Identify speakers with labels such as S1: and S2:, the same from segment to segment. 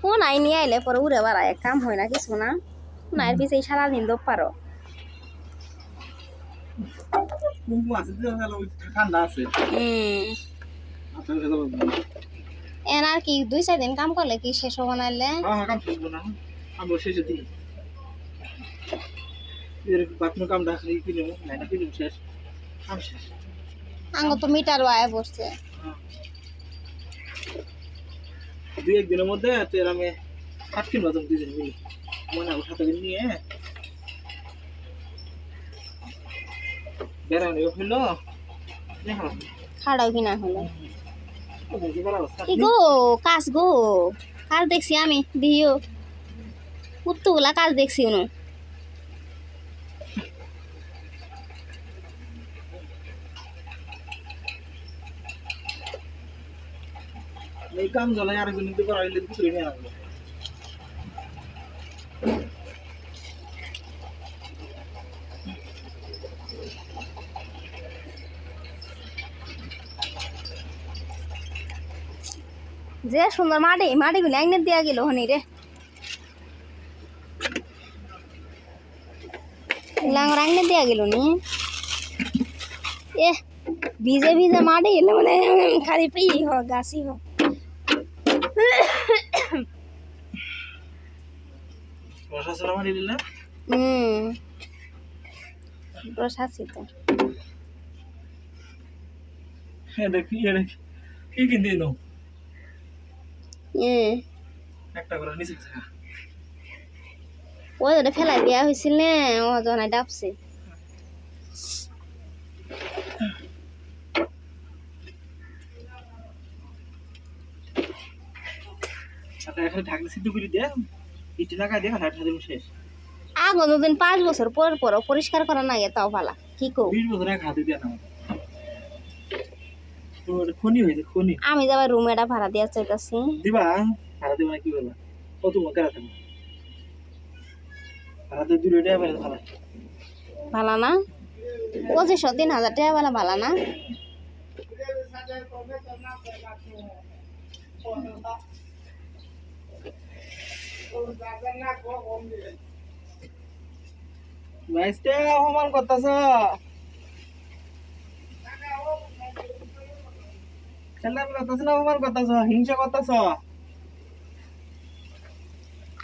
S1: phone I নিয়ে আইলে পরে উড়ে বেড়ায় কাম হয় না কিছু না ফোনাইয়ের পিছে সারাদিন দোপ পারো
S2: ঠান্ডা আছে
S1: এন আর কি 2-4 দিন কাম করলে কি শেষ হবো নাইলে
S2: কাম করবো না আমরা শেষে দিই বাথরুম কাম ডাকলে কিনে লাইনা কিনে শেষ কাম শেষ
S1: আঙ্গ তো মিটারও আয় পড়ছে
S2: 2-1 দিনের মধ্যে তেল আমি 8 কিলো বাজাম দুজন মিলে মনে হয় 7 নিয়ে বেড়ানো হইলো দেখো
S1: খাড়াও কিনা হলো কি গো কাজ গো কাজ দেখছি আমি দিও কুত্তুগুলা কাজ দেখছি উনো
S2: এই কাম জ্বালাই আরেকজন নিতে পারা হইলে কিছু নিয়ে রাখবো
S1: যে সুন্দর মাটি গুলো আইনে দিয়া গেল হনি রে লাঙ্গর আইনে দিয়া গেল নি এ ভিজে ভিজে মাটি এলে মানে খালি পেই হ গাছি হ
S2: প্রশাসন আমার দিল না
S1: প্রশাসিত
S2: হ্যাঁ দেখি কি কিনতে দিল একটা করে নিচে
S1: ও যেটা ফেলাই দেওয়া হয়েছিল না ও জনাই ডাবছে
S2: এখানে ঢাকনা সিদ্ধ করে দিয়ে ইটি লাগাই দিয়ে হাঁটা দেবো শেষ
S1: আগে দুদিন 5 বছর পর পর পরিষ্কার করা নাই তাও ভালা কি কো
S2: 20 বছর আগে হাতে দিয়ে না তোর খনি হয়েছে খনি
S1: আমি যাবার রুম এটা ভাড়া দিয়া চাইতাছি
S2: দিবা ভাড়া দিবা কি করবা কত মত করা তুমি ভাড়া দিয়ে 2 টাকা বেলা ভাড়া
S1: ভালা না 2500-3000 টাকা বেলা ভালা না
S2: বাইসতে অপমান করতেছ খেলা করতেছ না অপমান করতেছ হিংসা করতেছ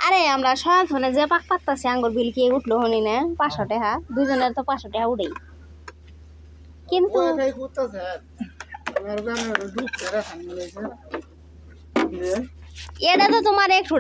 S1: আরে আমরা সয়াথনে যে পাক পাত্তাছি আঙ্গুর বিল কি উঠলো হনি না 500 টাকা দুজনের তো 500 টাকা উড়েই কিন্তু এটা তো তোমার একটু